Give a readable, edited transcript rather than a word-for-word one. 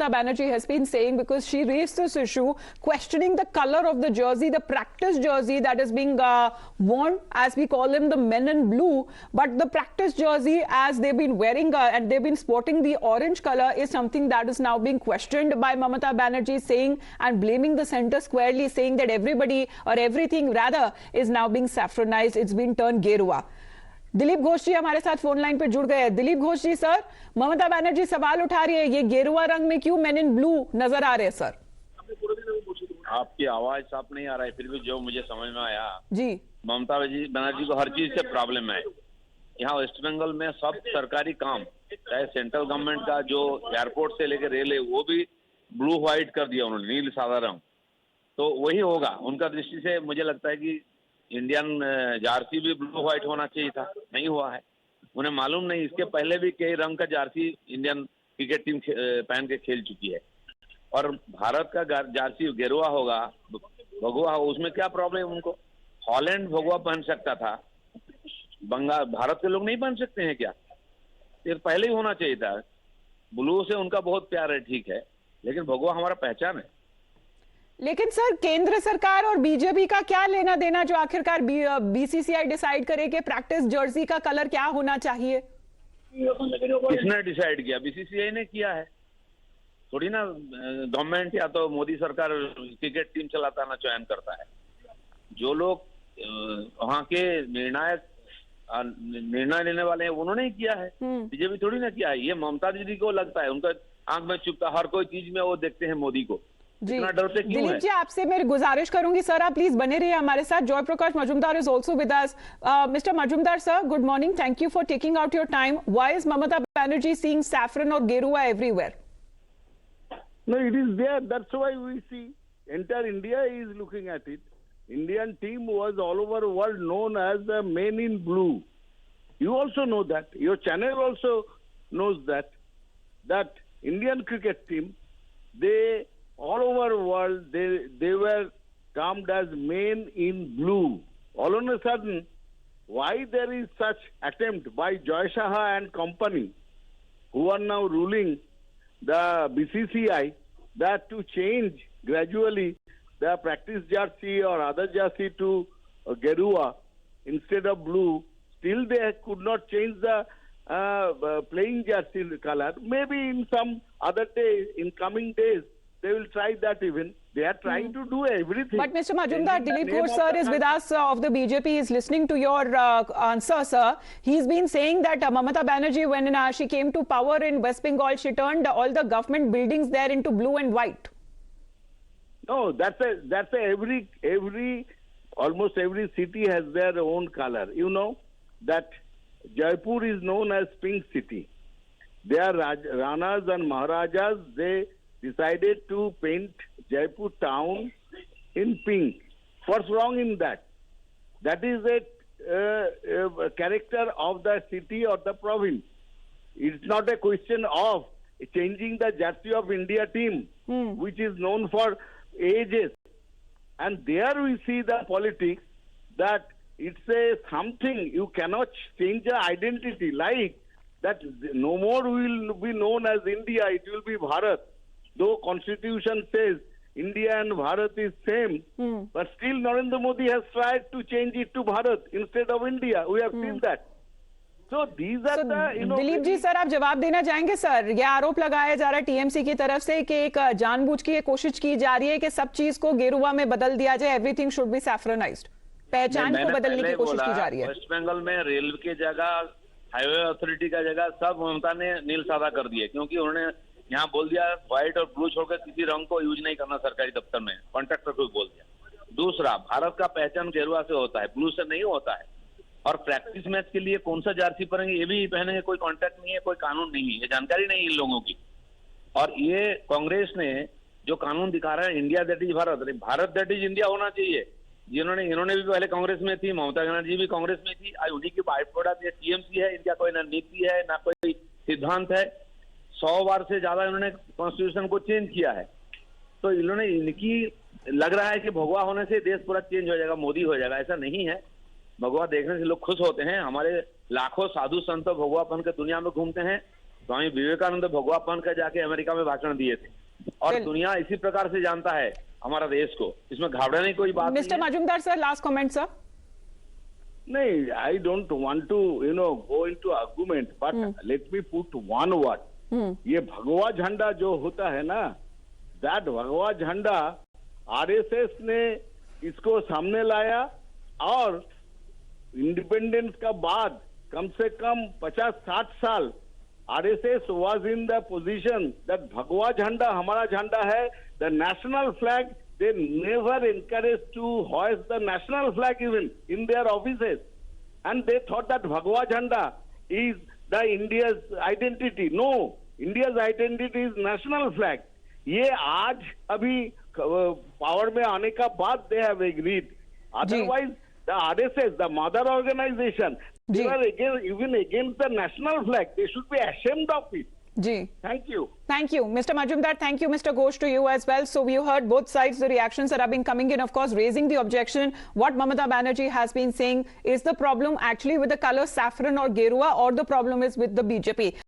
Mamata Banerjee has been saying, because she raised this issue questioning the color of the jersey, the practice jersey that is being worn, as we call them, the men in blue. But the practice jersey, as they've been wearing and they've been sporting the orange color, is something that is now being questioned by Mamata Banerjee, saying and blaming the centre squarely, saying that everybody or everything rather is now being saffronized. It's been turned गेरुआ. दिलीप घोष जी हमारे साथ phone line पे जुड़ गए हैं। दिलीप घोष जी sir, Mamata Banerjee सवाल उठा रही है, ये गेरुआ रंग में क्यों मेन इन ब्लू नजर आ रहे हैं सर? आपकी आवाज साफ नहीं आ रहा है, फिर भी जो मुझे समझ में आया जी, ममता बनर्जी को हर चीज से प्रॉब्लम है। यहाँ वेस्ट बंगाल में सब सरकारी काम, चाहे सेंट्रल गवर्नमेंट का जो एयरपोर्ट से लेकर रेल है, वो भी ब्लू व्हाइट कर दिया उन्होंने, नील सादा रंग। तो वही होगा उनका दृष्टि से। मुझे लगता है कि इंडियन जर्सी भी ब्लू व्हाइट होना चाहिए था, नहीं हुआ है। उन्हें मालूम नहीं, इसके पहले भी कई रंग का जर्सी इंडियन क्रिकेट टीम पहन के खेल चुकी है। और भारत का जर्सी गेरुआ होगा, भगवा होगा, उसमें क्या प्रॉब्लम उनको? हॉलैंड भगवा पहन सकता था, बंगाल भारत के लोग नहीं पहन सकते हैं क्या? ये पहले ही होना चाहिए था। ब्लू से उनका बहुत प्यार है, ठीक है, लेकिन भगवा हमारा पहचान है। लेकिन सर केंद्र सरकार और बीजेपी का क्या लेना देना, जो आखिरकार बीसीसीआई डिसाइड करे कि प्रैक्टिस जर्सी का कलर क्या होना चाहिए? किसने डिसाइड किया? बीसीसीआई ने किया है, थोड़ी ना गवर्नमेंट या तो मोदी सरकार क्रिकेट टीम चलाता ना चयन करता है। जो लोग वहाँ के निर्णय लेने वाले हैं उन्होंने ही किया है, बीजेपी थोड़ी ना किया है। ये ममता दीदी को लगता है, उनका आंख में चुपता, हर कोई चीज में वो देखते हैं मोदी को। जी दिलीप जी, आपसे मैं गुजारिश करूंगी सर, आप प्लीज बने रहिए हमारे साथ। Joy Prakash Majumdar is also with us. Mister Majumdar sir, good morning, thank you for taking out your time. Why is Mamata Banerjee seeing saffron or गेरुआ everywhere? No, it is there. That's why we see entire India is looking at it. Indian team was all over the world known as the men in blue. You also know that. Your channel also knows that. That Indian cricket team, they all over the world, they were termed as men in blue. All of a sudden, why there is such attempt by Joy Shaha and company, who are now ruling the BCCI, that to change gradually the practice jersey or other jersey to Gerua instead of blue? Still they could not change the playing jersey color. Maybe in some other day, in coming days, they will try that even. They are trying to do everything. But Mr. Majumdar, Dilip Ghosh sir is with us of the BJP. He is listening to your answer, sir. He's been saying that Mamata Banerjee, when she came to power in West Bengal, she turned all the government buildings there into blue and white. No, that's every almost every city has their own color. You know that Jaipur is known as Pink City. Their Ranas and Maharajas, they decided to paint Jaipur town in pink. What's wrong in that? That is a character of the city or the province. It's not a question of changing the jersey of India team, which is known for ages. And there we see the politics that it's a something you cannot change the identity, like that no more will be known as India, it will be Bharat. Though Constitution says India and Bharat is same, but still Narendra Modi has tried to change it to Bharat instead of India. We have seen that. So these are Dilip ji sir, आप जवाब देना चाहेंगे sir? ये आरोप लगाया जा रहा है टीएमसी की तरफ से कि एक जानबूझ की कोशिश की जा रही है कि सब चीज को गेरुआ में बदल दिया जाए, एवरीथिंग शुड बी सैफ्रोनाइज्ड, पहचान को बदलने की कोशिश की जा रही है। वेस्ट बंगाल में रेल की जगह, हाईवे अथॉरिटी का जगह सब ममता ने नील सादा कर दिए, क्योंकि उन्होंने यहाँ बोल दिया व्हाइट और ब्लू छोड़कर किसी रंग को यूज नहीं करना सरकारी दफ्तर में, कॉन्ट्रैक्टर को बोल दिया। दूसरा, भारत का पहचान गेरुआ से होता है, ब्लू से नहीं होता है। और प्रैक्टिस मैच के लिए कौन सा जर्सी पहनेंगे, ये भी पहनेंगे, कोई कॉन्ट्रैक्ट नहीं है, कोई कानून नहीं है, ये जानकारी नहीं इन लोगों की। और ये कांग्रेस ने जो कानून दिखा रहा है, India that is Bharat, Bharat that is India होना चाहिए। इन्होंने भी पहले कांग्रेस में थी, ममता बनर्जी भी कांग्रेस में थी, आज उन्हीं की बाई प्रोडक्ट ये टीएमसी है। इनका कोई ना नीति है ना कोई सिद्धांत है। 100 बार से ज्यादा इन्होंने कॉन्स्टिट्यूशन को चेंज किया है। तो इन्होंने इनकी लग रहा है कि भगवा होने से देश पूरा चेंज हो जाएगा, मोदी हो जाएगा, ऐसा नहीं है। भगवा देखने से लोग खुश होते हैं। हमारे लाखों साधु संत भगवा पहन के दुनिया में घूमते हैं। स्वामी विवेकानंद भगवा पहन कर जाके अमेरिका में भाषण दिए थे। और Well- दुनिया इसी प्रकार से जानता है हमारा देश को, इसमें घबराने की कोई बात Mr. नहीं है। Majumdar sir, last comment sir. No, I don't want to, go into argument, but let me put one word. ये भगवा झंडा जो होता है ना, that भगवा झंडा आरएसएस ने इसको सामने लाया और इंडिपेंडेंस का बाद कम से कम 50-60 साल RSS was in the position that भगवा झंडा हमारा झंडा है, the national flag. They never encouraged to hoist the national flag even in their offices. And they thought that Bhagwa Jhanda is the India's identity. No, India's identity is national flag. ये आज अभी power में आने का बाद they have agreed. Otherwise, the RSS, the mother organization, they were even against the national flag. They should be ashamed of it. Ji. Thank you. Thank you, Mr. Majumdar. Thank you, Mr. Ghosh, to you as well. So we heard both sides, the reactions that have been coming in, of course, raising the objection. What Mamata Banerjee has been saying, is the problem actually with the color saffron or gerua, or the problem is with the BJP?